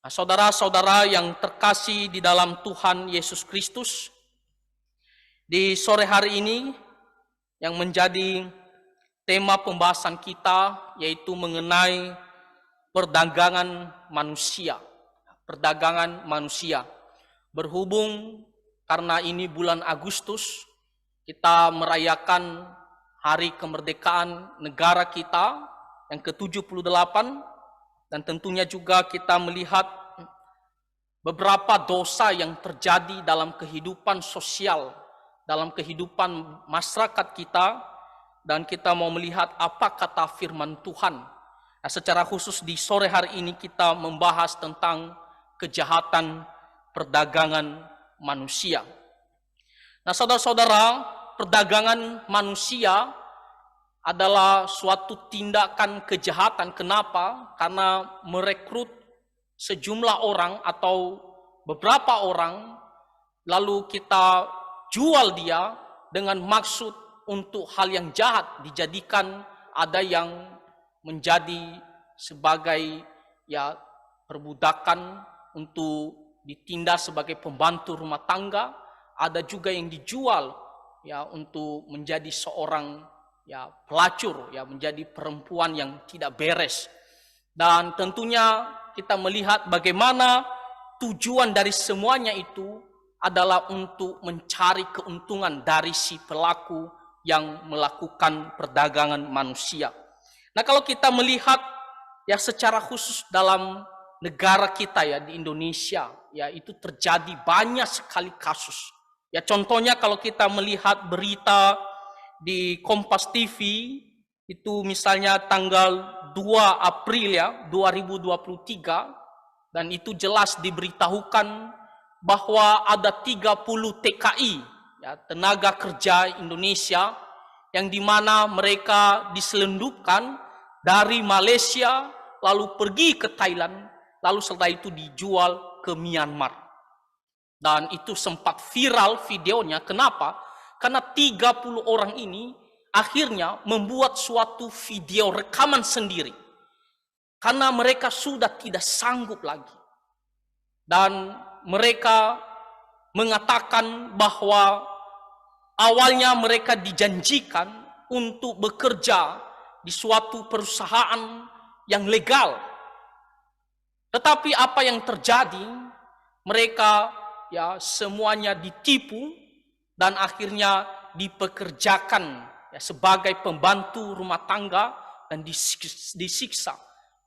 Nah, saudara-saudara yang terkasih di dalam Tuhan Yesus Kristus, di sore hari ini yang menjadi tema pembahasan kita yaitu mengenai perdagangan manusia. Perdagangan manusia. Berhubung karena ini bulan Agustus, kita merayakan hari kemerdekaan negara kita yang ke-78, dan tentunya juga kita melihat beberapa dosa yang terjadi dalam kehidupan sosial, dalam kehidupan masyarakat kita, dan kita mau melihat apa kata firman Tuhan. Nah, secara khusus di sore hari ini kita membahas tentang kejahatan perdagangan manusia. Nah, saudara-saudara, perdagangan manusia adalah suatu tindakan kejahatan. Kenapa? Karena merekrut sejumlah orang atau beberapa orang, lalu kita jual dia dengan maksud untuk hal yang jahat, dijadikan ada yang menjadi sebagai perbudakan untuk ditindas sebagai pembantu rumah tangga, ada juga yang dijual untuk menjadi seorang pelacur, menjadi perempuan yang tidak beres. Dan tentunya kita melihat bagaimana tujuan dari semuanya itu adalah untuk mencari keuntungan dari si pelaku yang melakukan perdagangan manusia. Nah, kalau kita melihat secara khusus dalam negara kita di Indonesia, itu terjadi banyak sekali kasus. Contohnya kalau kita melihat berita di Kompas TV itu misalnya tanggal 2 April 2023, dan itu jelas diberitahukan bahwa ada 30 TKI, tenaga kerja Indonesia, yang dimana mereka diselundupkan dari Malaysia lalu pergi ke Thailand, lalu setelah itu dijual ke Myanmar. Dan itu sempat viral videonya. Kenapa? Karena 30 orang ini akhirnya membuat suatu video rekaman sendiri. Karena mereka sudah tidak sanggup lagi. Dan mereka mengatakan bahwa awalnya mereka dijanjikan untuk bekerja di suatu perusahaan yang legal. Tetapi apa yang terjadi? Mereka semuanya ditipu dan akhirnya dipekerjakan sebagai pembantu rumah tangga dan disiksa.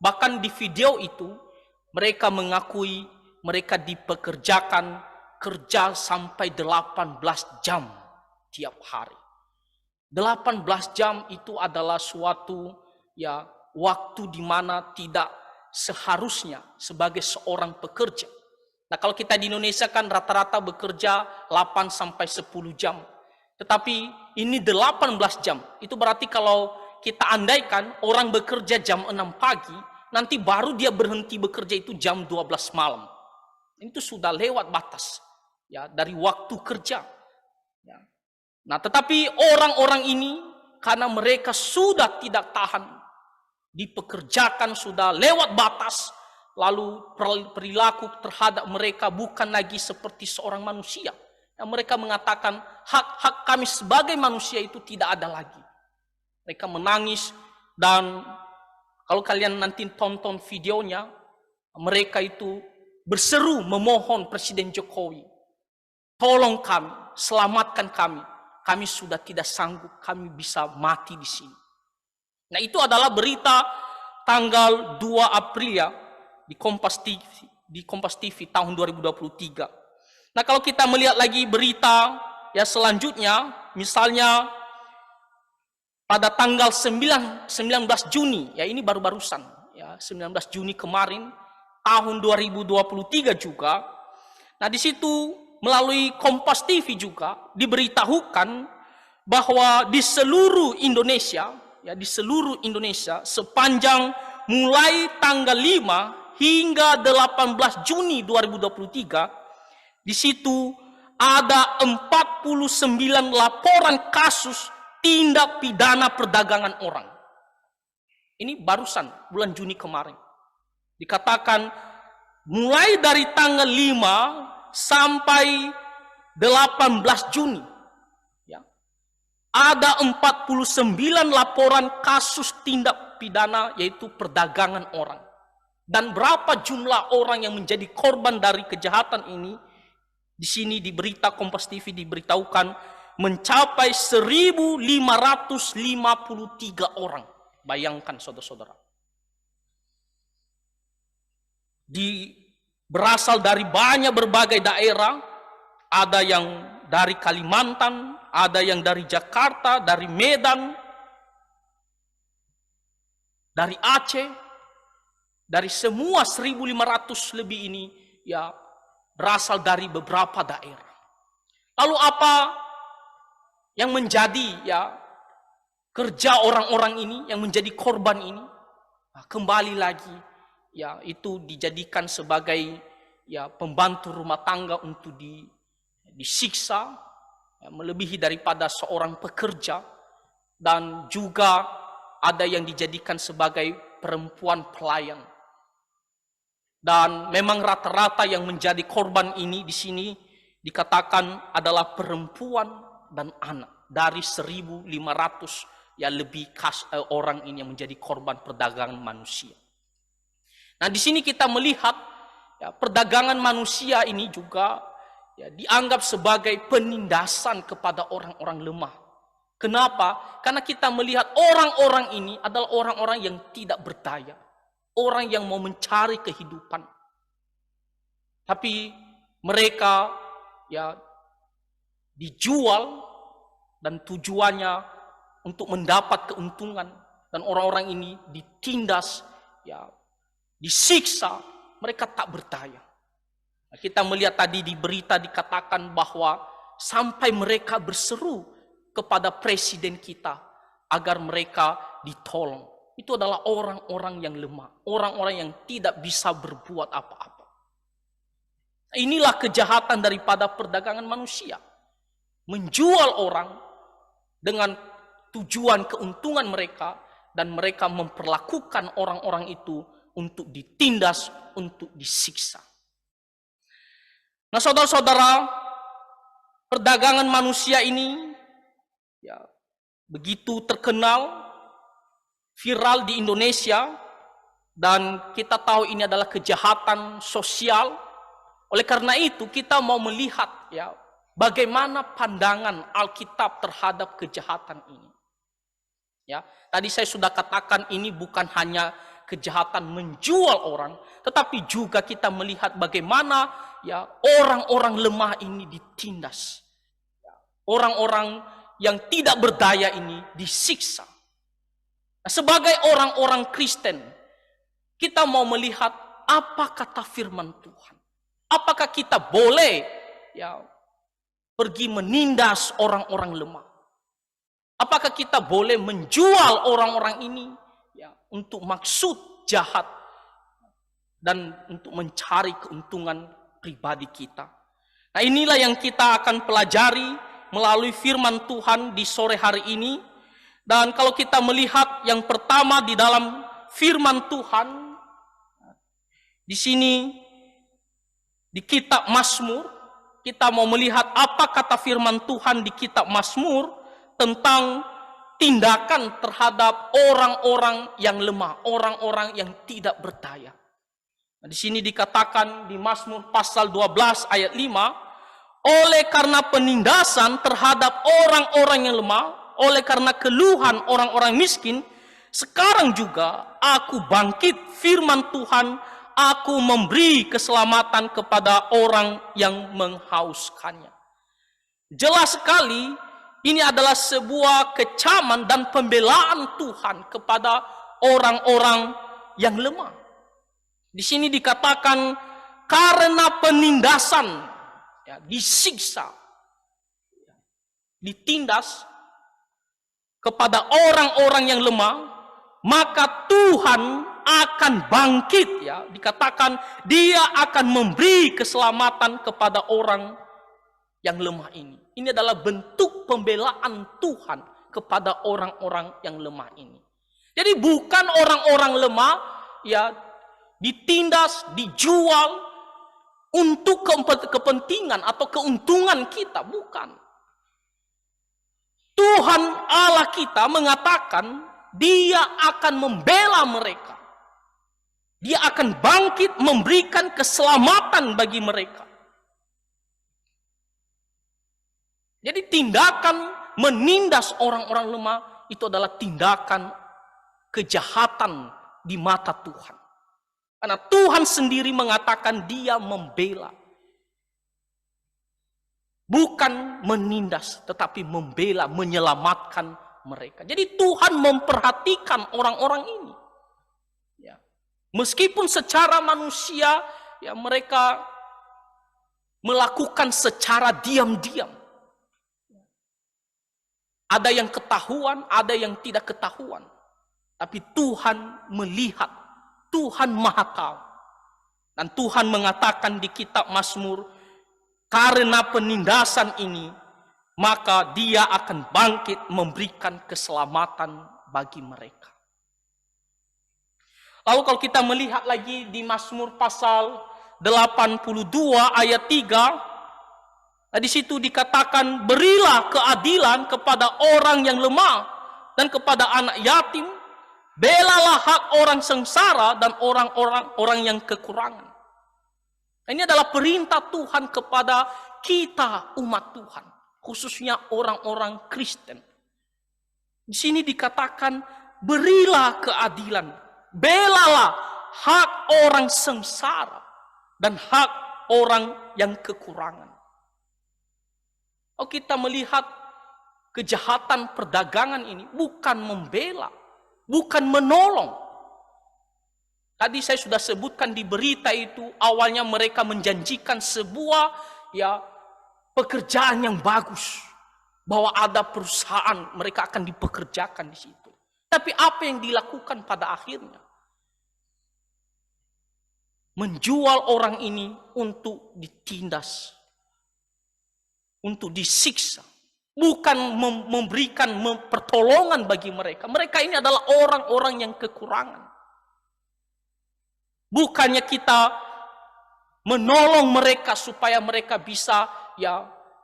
Bahkan di video itu mereka mengakui mereka dipekerjakan kerja sampai 18 jam tiap hari. 18 jam itu adalah suatu waktu di mana tidak seharusnya sebagai seorang pekerja. Nah, kalau kita di Indonesia kan rata-rata bekerja 8 sampai 10 jam. Tetapi ini 18 jam. Itu berarti kalau kita andaikan orang bekerja jam 6 pagi, nanti baru dia berhenti bekerja itu jam 12 malam. Itu sudah lewat batas dari waktu kerja. Nah, tetapi orang-orang ini karena mereka sudah tidak tahan, dipekerjakan sudah lewat batas, lalu perilaku terhadap mereka bukan lagi seperti seorang manusia. Mereka mengatakan hak-hak kami sebagai manusia itu tidak ada lagi. Mereka menangis, dan kalau kalian nanti tonton videonya, mereka itu berseru memohon Presiden Jokowi, tolong kami, selamatkan kami. Kami sudah tidak sanggup, kami bisa mati di sini. Nah, itu adalah berita tanggal 2 April di Kompas TV tahun 2023. Nah, kalau kita melihat lagi berita selanjutnya, misalnya pada tanggal 19 Juni, ini baru-barusan, 19 Juni kemarin tahun 2023 juga. Nah, di situ melalui Kompas TV juga diberitahukan bahwa di seluruh Indonesia, sepanjang mulai tanggal 5 hingga 18 Juni 2023, di situ ada 49 laporan kasus tindak pidana perdagangan orang. Ini barusan bulan Juni kemarin. Dikatakan mulai dari tanggal 5 sampai 18 Juni. Ya. Ada 49 laporan kasus tindak pidana yaitu perdagangan orang. Dan berapa jumlah orang yang menjadi korban dari kejahatan ini? Di sini di berita Kompas TV diberitahukan mencapai 1.553 orang. Bayangkan saudara-saudara. Berasal dari berbagai daerah, ada yang dari Kalimantan, ada yang dari Jakarta, dari Medan, dari Aceh, dari semua 1.500 lebih ini ya berasal dari beberapa daerah. Lalu apa yang menjadi ya kerja orang-orang ini yang menjadi korban ini? Nah, kembali lagi ya itu dijadikan sebagai ya pembantu rumah tangga untuk disiksa ya, melebihi daripada seorang pekerja, dan juga ada yang dijadikan sebagai perempuan pelayan. Dan memang rata-rata yang menjadi korban ini di sini dikatakan adalah perempuan dan anak dari 1.500 ya lebih orang ini yang menjadi korban perdagangan manusia. Nah, di sini kita melihat ya, perdagangan manusia ini juga ya, dianggap sebagai penindasan kepada orang-orang lemah. Kenapa? Karena kita melihat orang-orang ini adalah orang-orang yang tidak berdaya, orang yang mau mencari kehidupan, tapi mereka ya dijual dan tujuannya untuk mendapat keuntungan, dan orang-orang ini ditindas ya, disiksa, mereka tak berdaya. Nah, kita melihat tadi di berita dikatakan bahwa sampai mereka berseru kepada presiden kita agar mereka ditolong. Itu adalah orang-orang yang lemah, orang-orang yang tidak bisa berbuat apa-apa. Inilah kejahatan daripada perdagangan manusia. Menjual orang dengan tujuan keuntungan mereka, dan mereka memperlakukan orang-orang itu untuk ditindas, untuk disiksa. Nah, saudara-saudara, perdagangan manusia ini ya begitu terkenal, viral di Indonesia, dan kita tahu ini adalah kejahatan sosial. Oleh karena itu kita mau melihat ya bagaimana pandangan Alkitab terhadap kejahatan ini. Ya, tadi saya sudah katakan ini bukan hanya kejahatan menjual orang, tetapi juga kita melihat bagaimana ya orang-orang lemah ini ditindas. Orang-orang yang tidak berdaya ini disiksa. Nah, sebagai orang-orang Kristen, kita mau melihat apa kata firman Tuhan. Apakah kita boleh ya pergi menindas orang-orang lemah? Apakah kita boleh menjual orang-orang ini ya untuk maksud jahat dan untuk mencari keuntungan pribadi kita? Nah, inilah yang kita akan pelajari melalui firman Tuhan di sore hari ini. Dan kalau kita melihat yang pertama di dalam firman Tuhan, di sini di kitab Mazmur, kita mau melihat apa kata firman Tuhan di kitab Mazmur tentang tindakan terhadap orang-orang yang lemah, orang-orang yang tidak berdaya. Nah, di sini dikatakan di Mazmur pasal 12 ayat 5, oleh karena penindasan terhadap orang-orang yang lemah, oleh karena keluhan orang-orang miskin, sekarang juga aku bangkit, firman Tuhan, aku memberi keselamatan kepada orang yang menghauskannya. Jelas sekali, ini adalah sebuah kecaman dan pembelaan Tuhan kepada orang-orang yang lemah. Di sini dikatakan karena penindasan, ya, disiksa, ditindas kepada orang-orang yang lemah, maka Tuhan akan bangkit, ya, dikatakan dia akan memberi keselamatan kepada orang yang lemah ini. Ini adalah bentuk pembelaan Tuhan kepada orang-orang yang lemah ini. Jadi bukan orang-orang lemah ya ditindas, dijual untuk kepentingan atau keuntungan kita, bukan. Tuhan Allah kita mengatakan Dia akan membela mereka. Dia akan bangkit memberikan keselamatan bagi mereka. Jadi tindakan menindas orang-orang lemah itu adalah tindakan kejahatan di mata Tuhan. Karena Tuhan sendiri mengatakan Dia membela. Bukan menindas, tetapi membela, menyelamatkan mereka. Jadi Tuhan memperhatikan orang-orang ini. Ya. Meskipun secara manusia ya mereka melakukan secara diam-diam. Ada yang ketahuan, ada yang tidak ketahuan. Tapi Tuhan melihat, Tuhan Maha Tahu. Dan Tuhan mengatakan di kitab Mazmur, karena penindasan ini, maka Dia akan bangkit memberikan keselamatan bagi mereka. Lalu kalau kita melihat lagi di Mazmur pasal 82 ayat 3, di situ dikatakan, berilah keadilan kepada orang yang lemah dan kepada anak yatim, belalah hak orang sengsara dan orang yang kekurangan. Ini adalah perintah Tuhan kepada kita umat Tuhan, khususnya orang-orang Kristen. Di sini dikatakan, berilah keadilan, belalah hak orang sengsara dan hak orang yang kekurangan. Oh, kita melihat kejahatan perdagangan ini bukan membela, bukan menolong. Tadi saya sudah sebutkan di berita itu, awalnya mereka menjanjikan sebuah pekerjaan yang bagus, bahwa ada perusahaan mereka akan dipekerjakan di situ. Tapi apa yang dilakukan pada akhirnya? Menjual orang ini untuk ditindas, untuk disiksa, bukan memberikan pertolongan bagi mereka. Mereka ini adalah orang-orang yang kekurangan. Bukannya kita menolong mereka supaya mereka bisa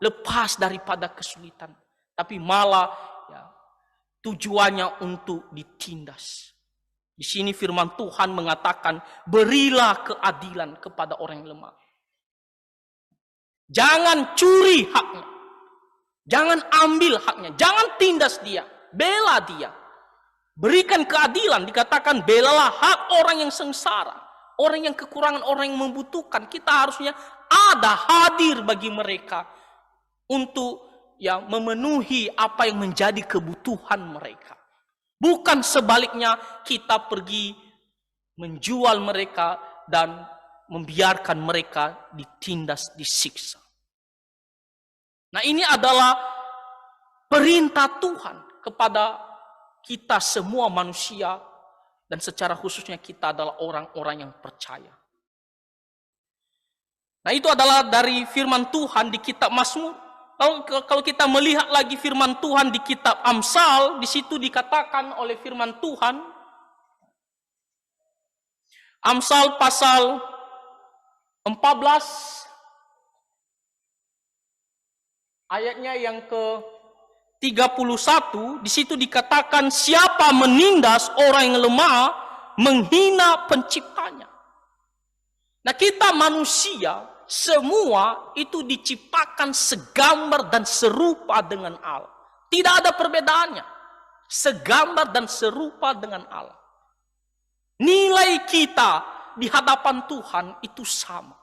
lepas daripada kesulitan, tapi malah tujuannya untuk ditindas. Di sini firman Tuhan mengatakan, berilah keadilan kepada orang yang lemah. Jangan curi haknya. Jangan ambil haknya. Jangan tindas dia. Bela dia. Berikan keadilan. Dikatakan belalah hak orang yang sengsara. Orang yang kekurangan, orang yang membutuhkan. Kita harusnya ada, hadir bagi mereka. Untuk memenuhi apa yang menjadi kebutuhan mereka. Bukan sebaliknya kita pergi menjual mereka dan membiarkan mereka ditindas, disiksa. Nah, ini adalah perintah Tuhan kepada kita semua manusia, dan secara khususnya kita adalah orang-orang yang percaya. Nah, itu adalah dari firman Tuhan di kitab Mazmur. Kalau kita melihat lagi firman Tuhan di kitab Amsal, di situ dikatakan oleh firman Tuhan, Amsal pasal 14 ayatnya yang ke-31, di situ dikatakan, siapa menindas orang yang lemah, menghina penciptanya. Nah, kita manusia semua itu diciptakan segambar dan serupa dengan Allah. Tidak ada perbedaannya. Segambar dan serupa dengan Allah. Nilai kita di hadapan Tuhan itu sama.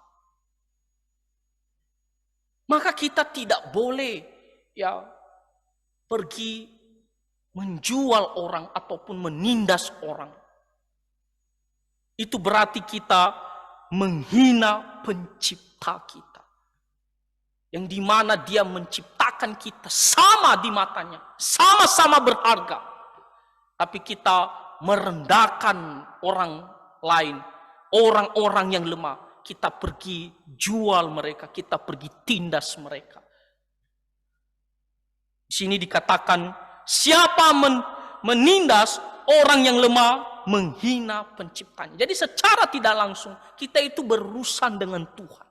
Maka kita tidak boleh pergi menjual orang ataupun menindas orang. Itu berarti kita menghina pencipta kita. Yang dimana dia menciptakan kita sama di matanya. Sama-sama berharga. Tapi kita merendahkan orang lain, orang-orang yang lemah, kita pergi jual mereka, kita pergi tindas mereka. Di sini dikatakan, siapa menindas orang yang lemah, menghina penciptanya. Jadi secara tidak langsung kita itu berurusan dengan Tuhan.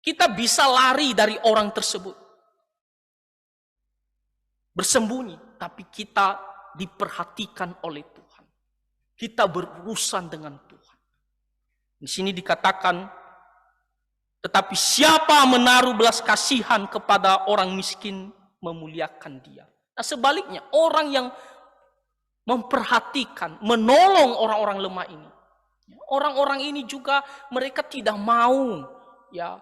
Kita bisa lari dari orang tersebut, bersembunyi, tapi kita diperhatikan oleh Tuhan. Kita berurusan dengan Tuhan. Di sini dikatakan, tetapi siapa menaruh belas kasihan kepada orang miskin, memuliakan dia. Nah sebaliknya, orang yang memperhatikan, menolong orang-orang lemah ini. Orang-orang ini juga mereka tidak mau ya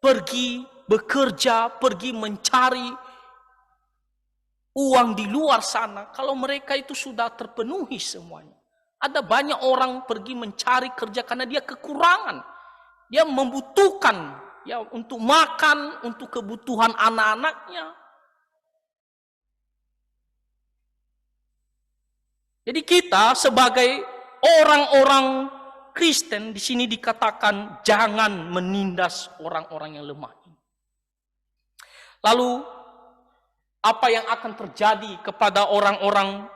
pergi bekerja, pergi mencari uang di luar sana kalau mereka itu sudah terpenuhi semuanya. Ada banyak orang pergi mencari kerja karena dia kekurangan. Dia membutuhkan ya untuk makan, untuk kebutuhan anak-anaknya. Jadi kita sebagai orang-orang Kristen di sini dikatakan jangan menindas orang-orang yang lemah ini. Lalu apa yang akan terjadi kepada orang-orang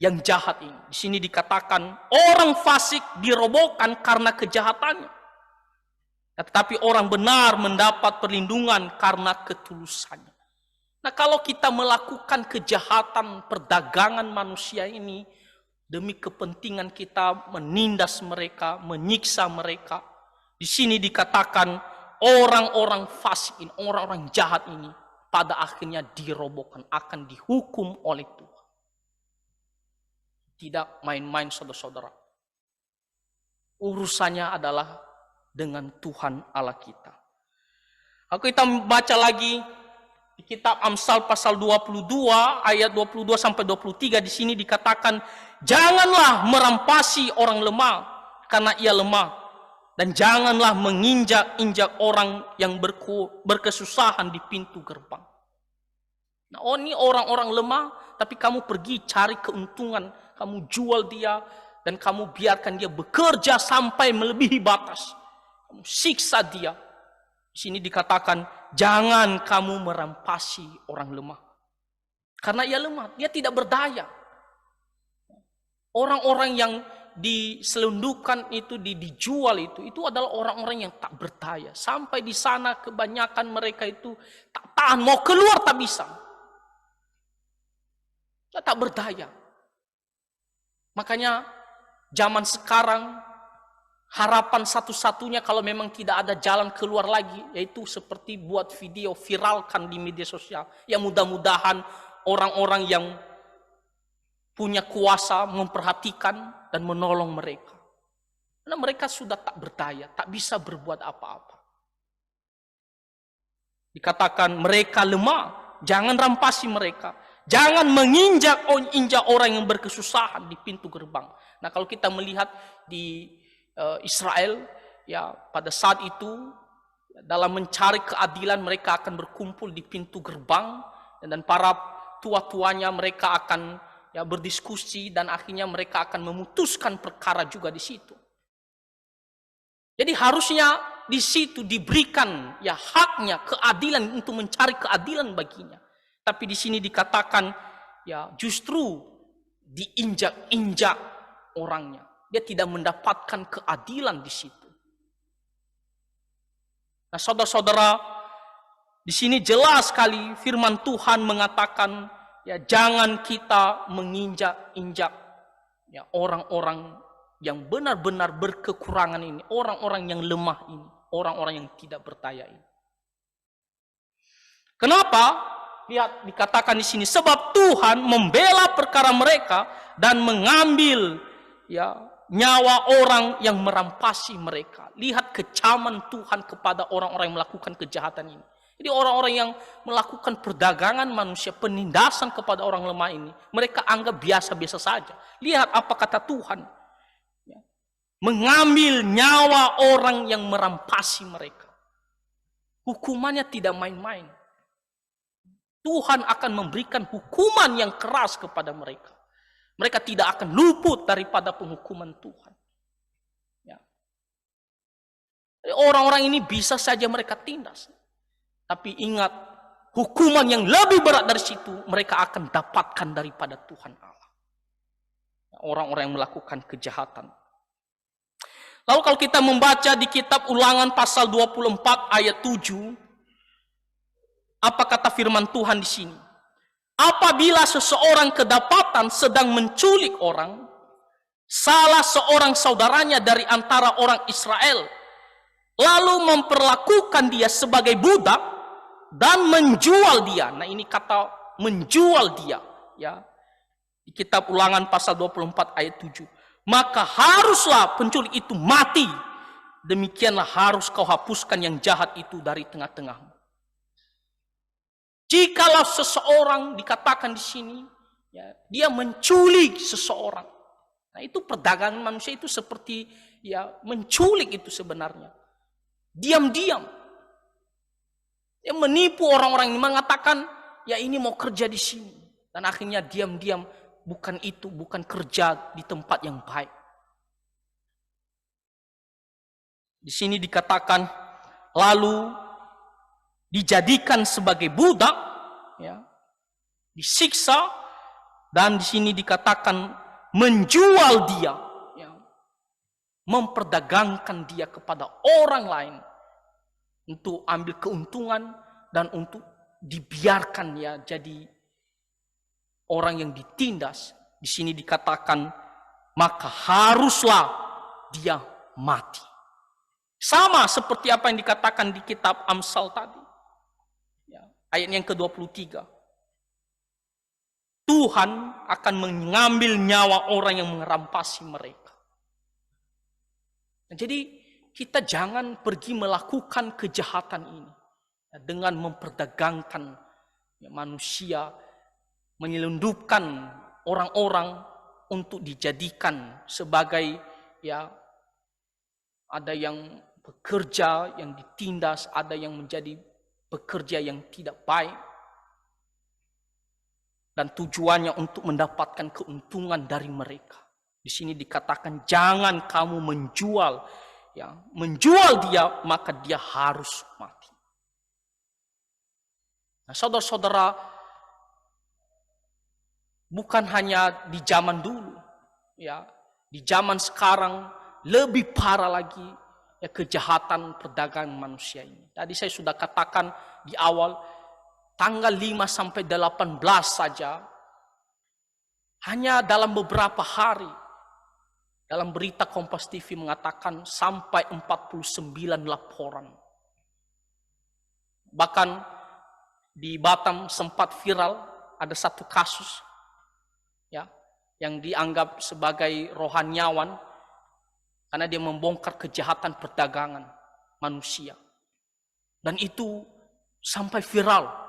yang jahat ini? Di sini dikatakan orang fasik dirobohkan karena kejahatannya. Tetapi orang benar mendapat perlindungan karena ketulusannya. Nah, kalau kita melakukan kejahatan perdagangan manusia ini demi kepentingan kita menindas mereka, menyiksa mereka, di sini dikatakan orang-orang fasik ini, orang-orang jahat ini pada akhirnya dirobohkan, akan dihukum oleh Tuhan. Tidak main-main saudara-saudara. Urusannya adalah dengan Tuhan Allah kita. Aku kita baca lagi di kitab Amsal pasal 22 ayat 22 sampai 23 di sini dikatakan janganlah merampasi orang lemah karena ia lemah dan janganlah menginjak-injak orang yang berkesusahan di pintu gerbang. Nah, ini orang-orang lemah tapi kamu pergi cari keuntungan, kamu jual dia dan kamu biarkan dia bekerja sampai melebihi batas. Kamu siksa dia. Di sini dikatakan jangan kamu merampasi orang lemah. Karena ia lemah, dia tidak berdaya. Orang-orang yang diselundupkan itu, dijual itu adalah orang-orang yang tak berdaya. Sampai di sana kebanyakan mereka itu tak tahan, mau keluar tak bisa. Dia tak berdaya. Makanya zaman sekarang harapan satu-satunya kalau memang tidak ada jalan keluar lagi, yaitu seperti buat video, viralkan di media sosial. Yang mudah-mudahan orang-orang yang punya kuasa memperhatikan dan menolong mereka. Karena mereka sudah tak berdaya, tak bisa berbuat apa-apa. Dikatakan mereka lemah, jangan rampasi mereka. Jangan menginjak orang yang berkesusahan di pintu gerbang. Nah kalau kita melihat di Israel, ya pada saat itu dalam mencari keadilan mereka akan berkumpul di pintu gerbang dan para tua-tuanya mereka akan ya berdiskusi dan akhirnya mereka akan memutuskan perkara juga di situ. Jadi harusnya di situ diberikan ya haknya keadilan untuk mencari keadilan baginya. Tapi di sini dikatakan ya justru diinjak-injak orangnya. Dia tidak mendapatkan keadilan di situ. Nah, saudara-saudara, di sini jelas sekali firman Tuhan mengatakan, ya jangan kita menginjak-injak ya orang-orang yang benar-benar berkekurangan ini, orang-orang yang lemah ini, orang-orang yang tidak berdaya ini. Kenapa? Lihat dikatakan di sini, sebab Tuhan membela perkara mereka dan mengambil ya nyawa orang yang merampasi mereka. Lihat kecaman Tuhan kepada orang-orang yang melakukan kejahatan ini. Jadi orang-orang yang melakukan perdagangan manusia, penindasan kepada orang lemah ini, mereka anggap biasa-biasa saja. Lihat apa kata Tuhan. Ya. Mengambil nyawa orang yang merampasi mereka. Hukumannya tidak main-main. Tuhan akan memberikan hukuman yang keras kepada mereka. Mereka tidak akan luput daripada penghukuman Tuhan. Ya. Orang-orang ini bisa saja mereka tindas. Tapi ingat, hukuman yang lebih berat dari situ mereka akan dapatkan daripada Tuhan Allah. Orang-orang yang melakukan kejahatan. Lalu kalau kita membaca di kitab Ulangan pasal 24 ayat 7, apa kata firman Tuhan di sini? Apabila seseorang kedapatan sedang menculik orang, salah seorang saudaranya dari antara orang Israel, lalu memperlakukan dia sebagai budak dan menjual dia. Nah, ini kata menjual dia, ya. Di kitab Ulangan pasal 24 ayat 7. Maka haruslah penculik itu mati. Demikianlah harus kau hapuskan yang jahat itu dari tengah-tengahmu. Jikalau seseorang dikatakan di sini, ya, dia menculik seseorang. Nah, itu perdagangan manusia itu seperti ya menculik itu sebenarnya. Diam-diam. Dia menipu orang-orang yang mengatakan, ya ini mau kerja di sini. Dan akhirnya diam-diam, bukan itu, bukan kerja di tempat yang baik. Di sini dikatakan, lalu dijadikan sebagai budak, ya, disiksa, dan di sini dikatakan menjual dia, ya, memperdagangkan dia kepada orang lain untuk ambil keuntungan dan untuk dibiarkan ya jadi orang yang ditindas. Di sini dikatakan maka haruslah dia mati. Sama seperti apa yang dikatakan di kitab Amsal tadi. Ya, ayat yang ke-23. Tuhan akan mengambil nyawa orang yang merampasi mereka. Nah, jadi kita jangan pergi melakukan kejahatan ini ya, dengan memperdagangkan ya, manusia, menyelundupkan orang-orang untuk dijadikan sebagai ya ada yang bekerja yang ditindas, ada yang menjadi pekerja yang tidak baik. Dan tujuannya untuk mendapatkan keuntungan dari mereka. Di sini dikatakan jangan kamu menjual, ya, menjual dia maka dia harus mati. Nah, saudara-saudara, bukan hanya di zaman dulu, ya, di zaman sekarang lebih parah lagi ya kejahatan perdagangan manusia ini. Tadi saya sudah katakan di awal. Tanggal 5 sampai 18 saja, hanya dalam beberapa hari, dalam berita Kompas TV mengatakan sampai 49 laporan. Bahkan di Batam sempat viral, ada satu kasus ya, yang dianggap sebagai rohaniawan, karena dia membongkar kejahatan perdagangan manusia. Dan itu sampai viral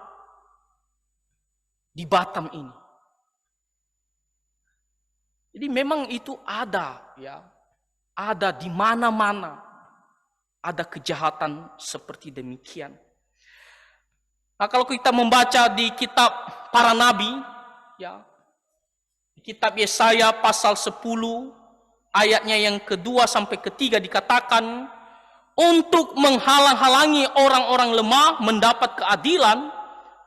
di Batam ini. Jadi memang itu ada ya. Ada di mana-mana. Ada kejahatan seperti demikian. Nah, kalau kita membaca di kitab para nabi ya. Di kitab Yesaya pasal 10 ayatnya yang kedua sampai ketiga dikatakan untuk menghalang-halangi orang-orang lemah mendapat keadilan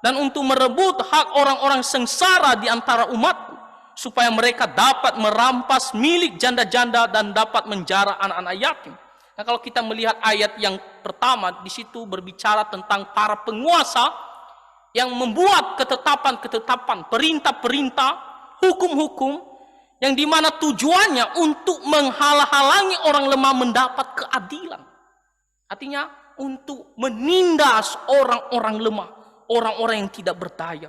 dan untuk merebut hak orang-orang sengsara di antara umatku, supaya mereka dapat merampas milik janda-janda dan dapat menjara anak-anak yatim. Nah, kalau kita melihat ayat yang pertama, di situ berbicara tentang para penguasa yang membuat ketetapan-ketetapan, perintah-perintah, hukum-hukum, yang dimana tujuannya untuk menghalang-halangi orang lemah mendapat keadilan. Artinya untuk menindas orang-orang lemah, orang-orang yang tidak berdaya.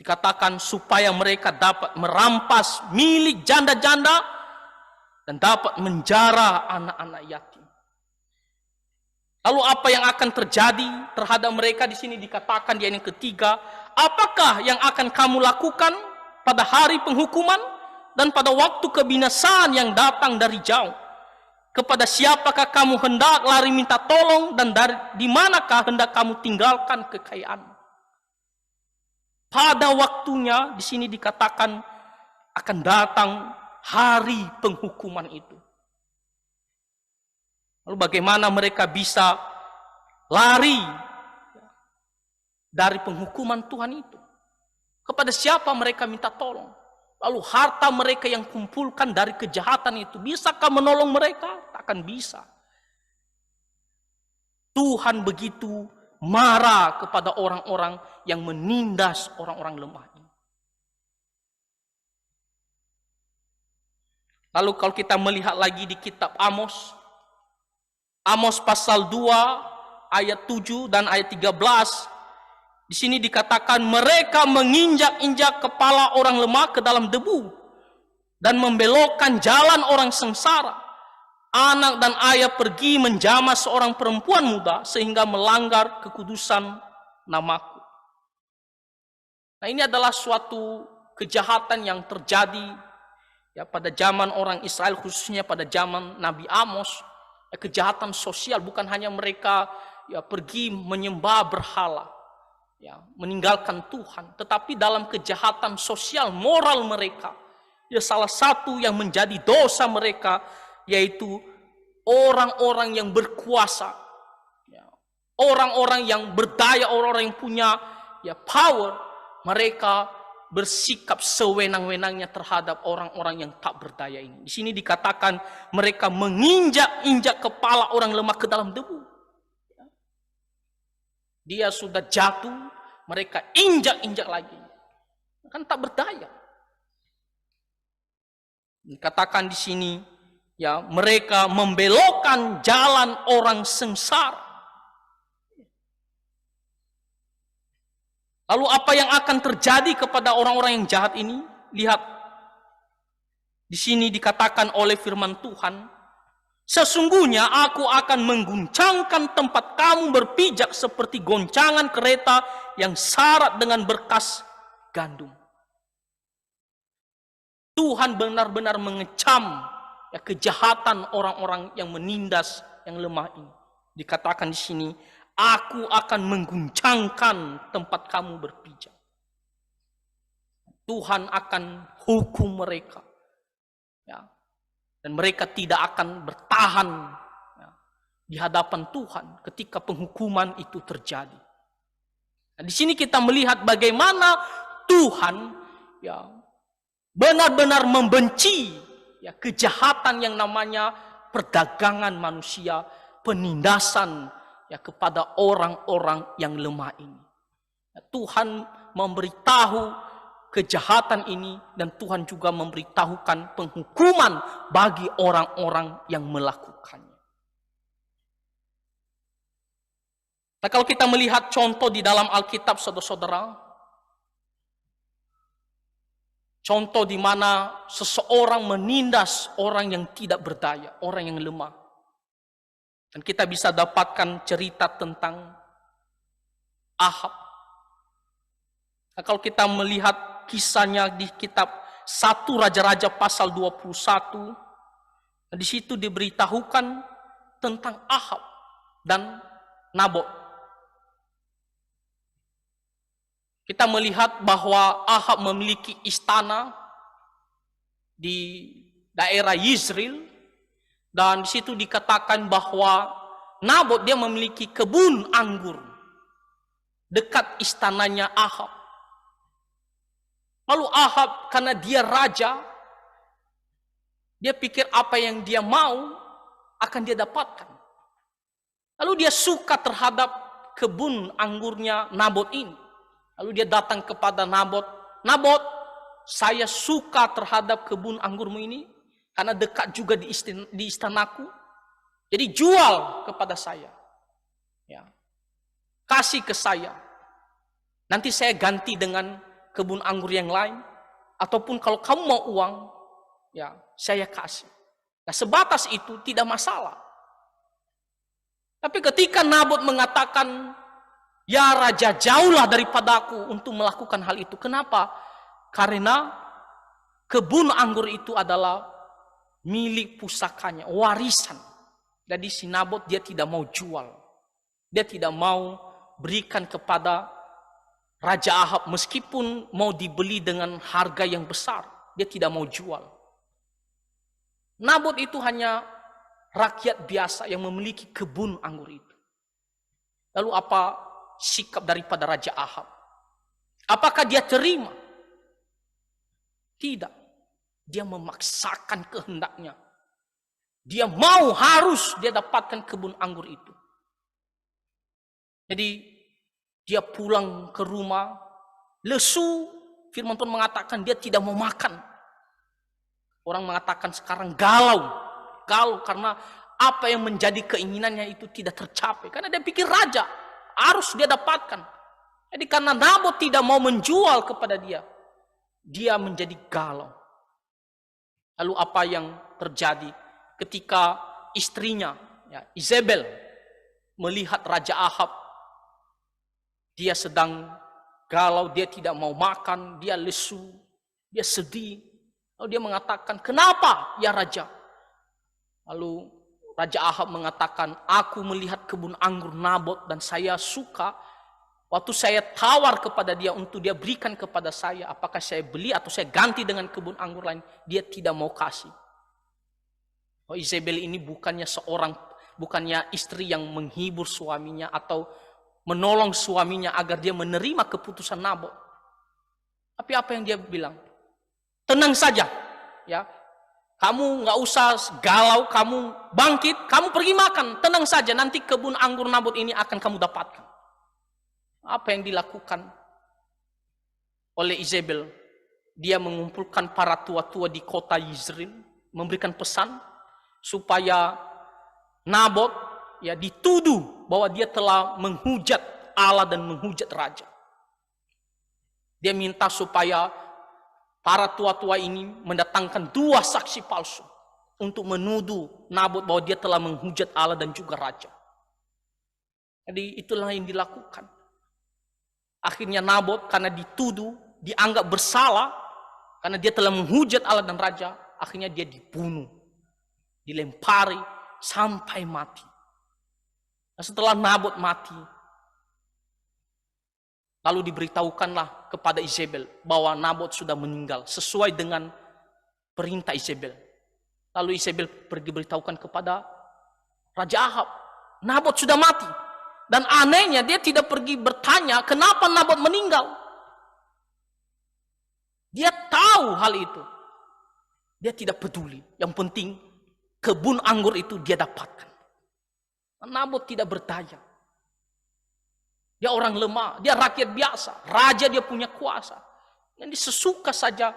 Dikatakan supaya mereka dapat merampas milik janda-janda dan dapat menjara anak-anak yatim. Lalu apa yang akan terjadi terhadap mereka di sini dikatakan di ayat yang ketiga, apakah yang akan kamu lakukan pada hari penghukuman dan pada waktu kebinasaan yang datang dari jauh? Kepada siapakah kamu hendak lari minta tolong dan di manakah hendak kamu tinggalkan kekayaan? Pada waktunya di sini dikatakan akan datang hari penghukuman itu. Lalu bagaimana mereka bisa lari dari penghukuman Tuhan itu? Kepada siapa mereka minta tolong? Lalu harta mereka yang kumpulkan dari kejahatan itu, bisakah menolong mereka? Takkan bisa. Tuhan begitu marah kepada orang-orang yang menindas orang-orang lemah ini. Lalu kalau kita melihat lagi di kitab Amos, Amos pasal 2 ayat 7 dan ayat 13, di sini dikatakan mereka menginjak-injak kepala orang lemah ke dalam debu dan membelokkan jalan orang sengsara. Anak dan ayah pergi menjamah seorang perempuan muda sehingga melanggar kekudusan namaku. Nah, ini adalah suatu kejahatan yang terjadi ya pada zaman orang Israel, khususnya pada zaman Nabi Amos. Ya, kejahatan sosial, bukan hanya mereka ya pergi menyembah berhala, ya meninggalkan Tuhan, tetapi dalam kejahatan sosial moral mereka, ya salah satu yang menjadi dosa mereka yaitu orang-orang yang berkuasa, ya, orang-orang yang berdaya, orang-orang yang punya ya power, mereka bersikap sewenang-wenangnya terhadap orang-orang yang tak berdaya ini. Di sini dikatakan mereka menginjak-injak kepala orang lemah ke dalam debu. Dia sudah jatuh, mereka injak-injak lagi. Kan tak berdaya. Dikatakan di sini, ya mereka membelokkan jalan orang sengsara. Lalu apa yang akan terjadi kepada orang-orang yang jahat ini? Lihat, di sini dikatakan oleh firman Tuhan, sesungguhnya aku akan mengguncangkan tempat kamu berpijak seperti goncangan kereta yang syarat dengan berkas gandum. Tuhan benar-benar mengecam ya, kejahatan orang-orang yang menindas yang lemah ini. Dikatakan di sini, aku akan mengguncangkan tempat kamu berpijak. Tuhan akan hukum mereka. Ya. Dan mereka tidak akan bertahan ya, di hadapan Tuhan ketika penghukuman itu terjadi. Nah, di sini kita melihat bagaimana Tuhan ya benar-benar membenci ya kejahatan yang namanya perdagangan manusia, penindasan ya kepada orang-orang yang lemah ini. Ya, Tuhan memberitahu kejahatan ini dan Tuhan juga memberitahukan penghukuman bagi orang-orang yang melakukannya. Nah, kalau kita melihat contoh di dalam Alkitab, saudara-saudara, contoh di mana seseorang menindas orang yang tidak berdaya, orang yang lemah. Dan kita bisa dapatkan cerita tentang Ahab. Nah, kalau kita melihat kisahnya di kitab 1 Raja-Raja pasal 21, di situ diberitahukan tentang Ahab dan Nabot. Kita melihat bahwa Ahab memiliki istana di daerah Yizril, dan di situ dikatakan bahwa Nabot dia memiliki kebun anggur dekat istananya Ahab. Lalu Ahab karena dia raja, dia pikir apa yang dia mau akan dia dapatkan. Lalu dia suka terhadap kebun anggurnya Nabot ini. Lalu dia datang kepada Nabot, Nabot, saya suka terhadap kebun anggurmu ini karena dekat juga di istanaku. Jadi jual kepada saya, ya, kasih ke saya. Nanti saya ganti dengan kebun anggur yang lain, ataupun kalau kamu mau uang, ya saya kasih. Nah, sebatas itu tidak masalah. Tapi ketika Nabot mengatakan, ya raja jauhlah daripadaku untuk melakukan hal itu. Kenapa? Karena kebun anggur itu adalah milik pusakanya, warisan. Jadi si Nabot dia tidak mau jual. Dia tidak mau berikan kepada Raja Ahab meskipun mau dibeli dengan harga yang besar. Dia tidak mau jual. Nabot itu hanya rakyat biasa yang memiliki kebun anggur itu. Lalu apa sikap daripada Raja Ahab. Apakah dia terima? Tidak. Dia memaksakan kehendaknya. Dia mau, harus dia dapatkan kebun anggur itu. Jadi dia pulang ke rumah, lesu. Firman Tuhan mengatakan dia tidak mau makan. Orang mengatakan sekarang galau karena apa yang menjadi keinginannya itu tidak tercapai. Karena dia pikir raja, harus dia dapatkan. Jadi karena Nabot tidak mau menjual kepada dia, dia menjadi galau. Lalu apa yang terjadi ketika istrinya, Izebel, melihat Raja Ahab, dia sedang galau, dia tidak mau makan, dia lesu, dia sedih. Lalu dia mengatakan, kenapa ya Raja? Lalu Raja Ahab mengatakan, aku melihat kebun anggur Nabot dan saya suka. Waktu saya tawar kepada dia untuk dia berikan kepada saya, apakah saya beli atau saya ganti dengan kebun anggur lain, dia tidak mau kasih. Oh, Izebel ini bukannya istri yang menghibur suaminya atau menolong suaminya agar dia menerima keputusan Nabot. Tapi apa yang dia bilang? Tenang saja, ya. Kamu nggak usah galau, kamu bangkit, kamu pergi makan, tenang saja. Nanti kebun anggur Nabot ini akan kamu dapatkan. Apa yang dilakukan oleh Izebel? Dia mengumpulkan para tua-tua di kota Yizreel, memberikan pesan supaya Nabot dituduh bahwa dia telah menghujat Allah dan menghujat raja. Dia minta supaya para tua-tua ini mendatangkan 2 saksi palsu untuk menuduh Nabot bahwa dia telah menghujat Allah dan juga raja. Jadi itulah yang dilakukan. Akhirnya Nabot karena dituduh, dianggap bersalah karena dia telah menghujat Allah dan raja, akhirnya dia dibunuh, dilempari sampai mati. Nah, setelah Nabot mati, lalu diberitahukanlah kepada Izebel bahwa Nabot sudah meninggal sesuai dengan perintah Izebel. Lalu Izebel pergi beritahukan kepada Raja Ahab, Nabot sudah mati. Dan anehnya dia tidak pergi bertanya kenapa Nabot meninggal. Dia tahu hal itu. Dia tidak peduli. Yang penting kebun anggur itu dia dapatkan. Nabot tidak berdaya. Dia orang lemah, dia rakyat biasa. Raja dia punya kuasa. Yang sesuka saja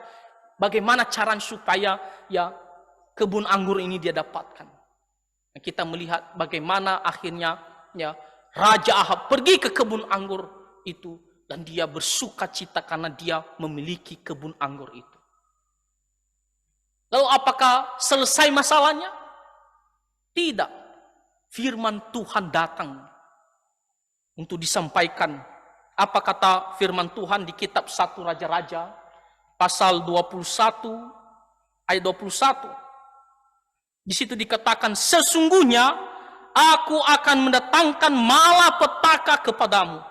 bagaimana cara supaya kebun anggur ini dia dapatkan. Kita melihat bagaimana akhirnya Raja Ahab pergi ke kebun anggur itu dan dia bersuka cita karena dia memiliki kebun anggur itu. Lalu apakah selesai masalahnya? Tidak. Firman Tuhan datang untuk disampaikan. Apa kata firman Tuhan di kitab 1 Raja-Raja pasal 21 ayat 21. Di situ dikatakan, sesungguhnya aku akan mendatangkan malapetaka kepadamu.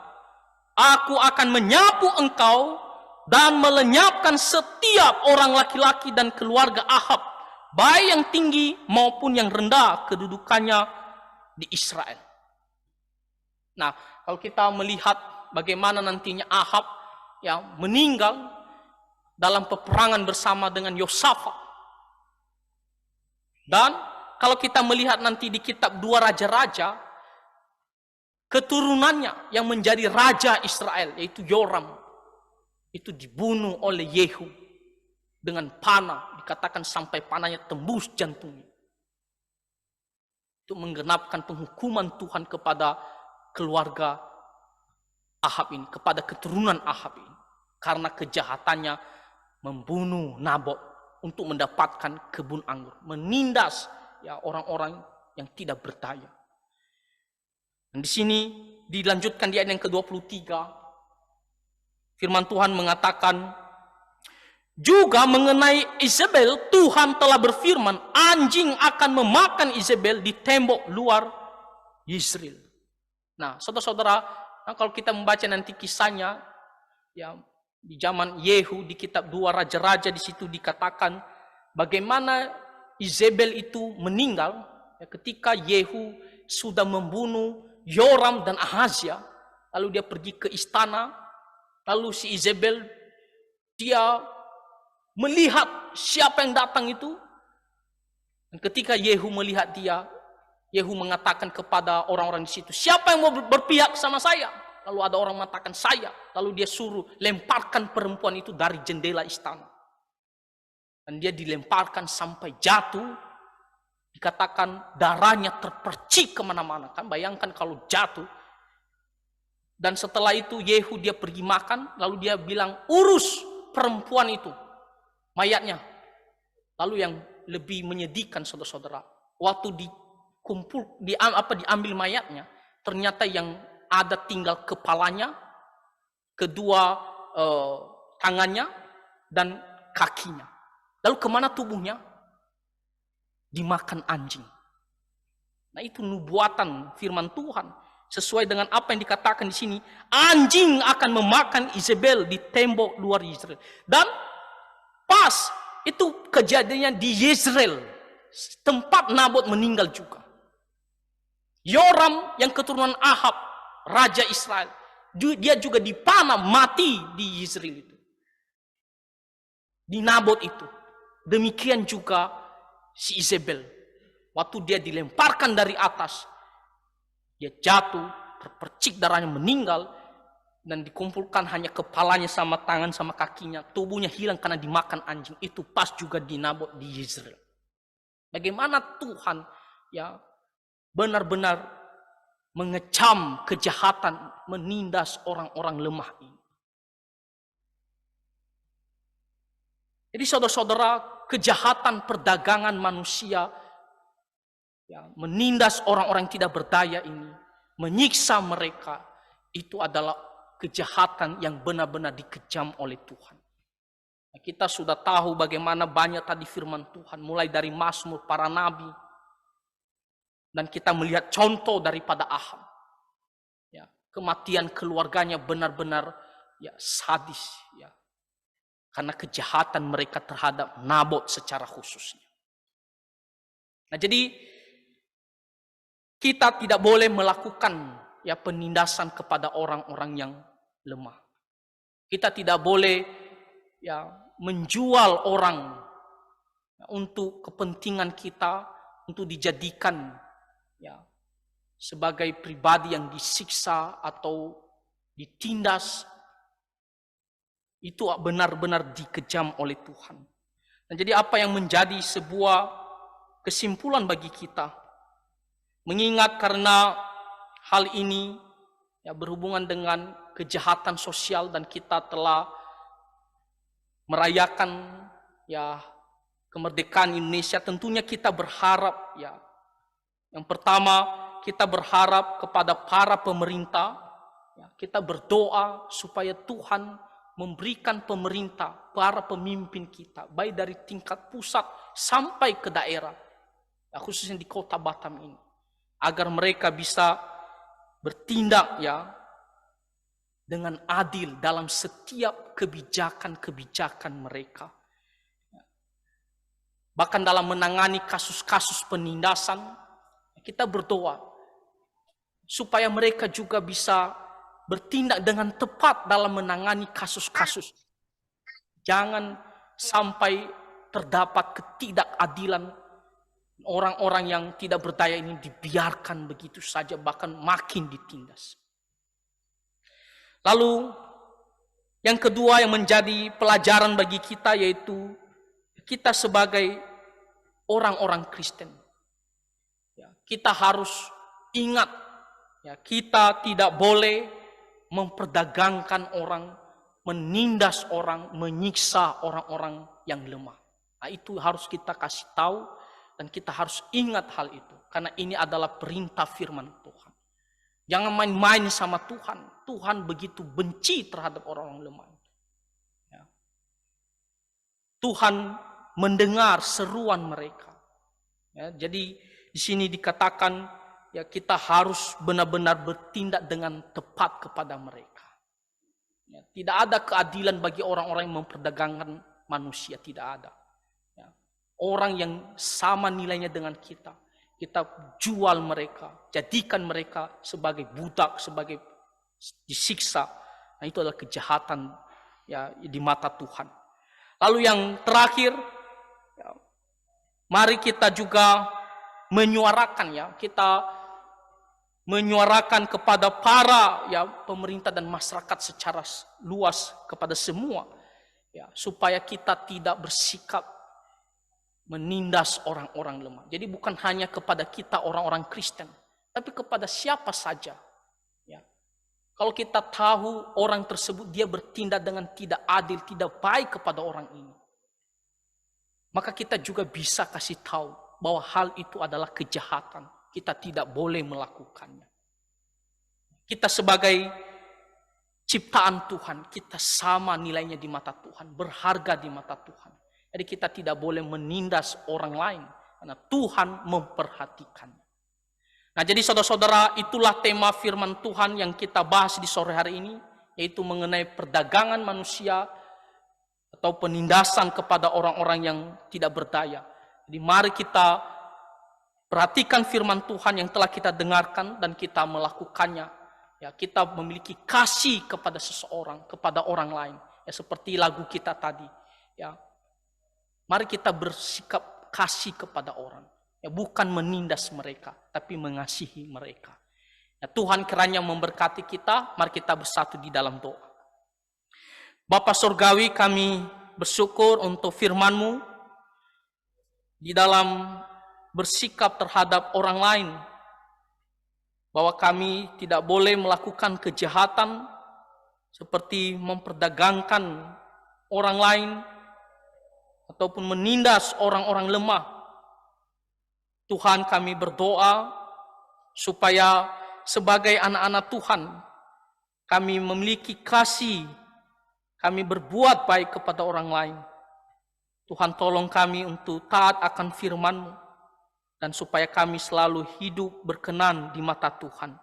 Aku akan menyapu engkau dan melenyapkan setiap orang laki-laki dan keluarga Ahab, baik yang tinggi maupun yang rendah kedudukannya di Israel. Nah, kalau kita melihat bagaimana nantinya Ahab meninggal dalam peperangan bersama dengan Yosafat. Dan kalau kita melihat nanti di kitab 2 Raja-Raja, keturunannya yang menjadi raja Israel, yaitu Yoram, itu dibunuh oleh Yehu dengan panah, dikatakan sampai panahnya tembus jantungnya. Itu menggenapkan penghukuman Tuhan kepada keluarga Ahab ini, kepada keturunan Ahab ini, karena kejahatannya membunuh Nabot untuk mendapatkan kebun anggur, menindas orang-orang yang tidak berdaya. Dan di sini dilanjutkan di ayat yang ke-23. Firman Tuhan mengatakan, juga mengenai Izebel, Tuhan telah berfirman, anjing akan memakan Izebel di tembok luar Yizreel. Nah, saudara-saudara, kalau kita membaca nanti kisahnya, di zaman Yehu, di kitab 2 Raja-Raja, di situ dikatakan bagaimana Izebel itu meninggal ketika Yehu sudah membunuh Yoram dan Ahazia. lalu dia pergi ke istana, lalu si Izebel dia melihat siapa yang datang itu. Dan ketika Yehu melihat dia, Yehu mengatakan kepada orang-orang di situ, siapa yang mau berpihak sama saya? Lalu ada orang mengatakan saya. Lalu dia suruh lemparkan perempuan itu dari jendela istana. Dan dia dilemparkan sampai jatuh. Dikatakan darahnya terpercik kemana-mana. Kan bayangkan kalau jatuh. Dan setelah itu Yehu dia pergi makan. Lalu dia bilang, urus perempuan itu. Mayatnya. Lalu yang lebih menyedihkan saudara-saudara. Waktu diambil mayatnya. Ternyata yang ada tinggal kepalanya. Kedua tangannya. Dan kakinya. Lalu kemana tubuhnya? Dimakan anjing. Nah itu nubuatan firman Tuhan. Sesuai dengan apa yang dikatakan di sini. Anjing akan memakan Izebel di tembok luar Israel. Dan pas itu kejadiannya di Yezreel. Tempat Nabot meninggal juga. Yoram yang keturunan Ahab. Raja Israel. Dia juga dipanah mati di Yezreel itu. Di Nabot itu. Demikian juga si Izebel. Waktu dia dilemparkan dari atas. Dia jatuh, terpercik darahnya meninggal. Dan dikumpulkan hanya kepalanya sama tangan sama kakinya. Tubuhnya hilang karena dimakan anjing. Itu pas juga di Nabot di Yezreel. Bagaimana Tuhan ya benar-benar mengecam kejahatan, menindas orang-orang lemah ini. Jadi saudara-saudara, kejahatan perdagangan manusia ya, menindas orang-orang yang tidak berdaya ini, menyiksa mereka, itu adalah kejahatan yang benar-benar dikejam oleh Tuhan. Nah, kita sudah tahu bagaimana banyak tadi firman Tuhan, mulai dari Mazmur para nabi, dan kita melihat contoh daripada Ahab. Ya, kematian keluarganya benar-benar ya sadis, ya. Karena kejahatan mereka terhadap Nabot secara khususnya. Nah jadi kita tidak boleh melakukan ya penindasan kepada orang-orang yang lemah. Kita tidak boleh ya menjual orang ya, untuk kepentingan kita, untuk dijadikan ya sebagai pribadi yang disiksa atau ditindas. Itu benar-benar dikejam oleh Tuhan. Dan jadi apa yang menjadi sebuah kesimpulan bagi kita, mengingat karena hal ini ya berhubungan dengan kejahatan sosial dan kita telah merayakan ya kemerdekaan Indonesia, tentunya kita berharap ya yang pertama kita berharap kepada para pemerintah ya, kita berdoa supaya Tuhan memberikan pemerintah, para pemimpin kita, baik dari tingkat pusat sampai ke daerah, ya, khususnya di kota Batam ini, agar mereka bisa bertindak ya dengan adil dalam setiap kebijakan-kebijakan mereka. Bahkan dalam menangani kasus-kasus penindasan, kita berdoa supaya mereka juga bisa bertindak dengan tepat dalam menangani kasus-kasus. Jangan sampai terdapat ketidakadilan, orang-orang yang tidak berdaya ini dibiarkan begitu saja, bahkan makin ditindas. Lalu yang kedua yang menjadi pelajaran bagi kita, yaitu kita sebagai orang-orang Kristen, ya, kita harus ingat ya, kita tidak boleh memperdagangkan orang, menindas orang, menyiksa orang-orang yang lemah. Nah, itu harus kita kasih tahu dan kita harus ingat hal itu. Karena ini adalah perintah firman Tuhan. Jangan main-main sama Tuhan. Tuhan begitu benci terhadap orang-orang lemah. Ya. Tuhan mendengar seruan mereka. Ya, jadi di sini dikatakan ya kita harus benar-benar bertindak dengan tepat kepada mereka. Ya, tidak ada keadilan bagi orang-orang yang memperdagangkan manusia, tidak ada. Ya, orang yang sama nilainya dengan kita jual mereka, jadikan mereka sebagai budak, sebagai disiksa. Nah, itu adalah kejahatan ya di mata Tuhan. Lalu yang terakhir, ya, mari kita juga menyuarakan ya, kita menyuarakan kepada para ya pemerintah dan masyarakat secara luas, kepada semua ya, supaya kita tidak bersikap menindas orang-orang lemah. Jadi bukan hanya kepada kita orang-orang Kristen, tapi kepada siapa saja ya. Kalau kita tahu orang tersebut dia bertindak dengan tidak adil, tidak baik kepada orang ini, maka kita juga bisa kasih tahu bahwa hal itu adalah kejahatan. Kita tidak boleh melakukannya. Kita sebagai ciptaan Tuhan, kita sama nilainya di mata Tuhan, berharga di mata Tuhan. Jadi kita tidak boleh menindas orang lain, karena Tuhan memperhatikan. Nah, jadi saudara-saudara, itulah tema firman Tuhan yang kita bahas di sore hari ini, yaitu mengenai perdagangan manusia atau penindasan kepada orang-orang yang tidak berdaya. Jadi mari kita perhatikan firman Tuhan yang telah kita dengarkan dan kita melakukannya. Ya, kita memiliki kasih kepada seseorang, kepada orang lain. Ya, seperti lagu kita tadi. Ya, mari kita bersikap kasih kepada orang. Ya, bukan menindas mereka, tapi mengasihi mereka. Ya, Tuhan kiranya memberkati kita. Mari kita bersatu di dalam doa. Bapa Surgawi, kami bersyukur untuk firman-Mu di dalam bersikap terhadap orang lain, bahwa kami tidak boleh melakukan kejahatan seperti memperdagangkan orang lain ataupun menindas orang-orang lemah. Tuhan, kami berdoa supaya sebagai anak-anak Tuhan kami memiliki kasih, kami berbuat baik kepada orang lain. Tuhan, tolong kami untuk taat akan firman-Mu, dan supaya kami selalu hidup berkenan di mata Tuhan.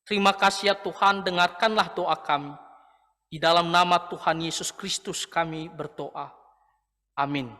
Terima kasih ya Tuhan, dengarkanlah doa kami. Di dalam nama Tuhan Yesus Kristus kami berdoa. Amin.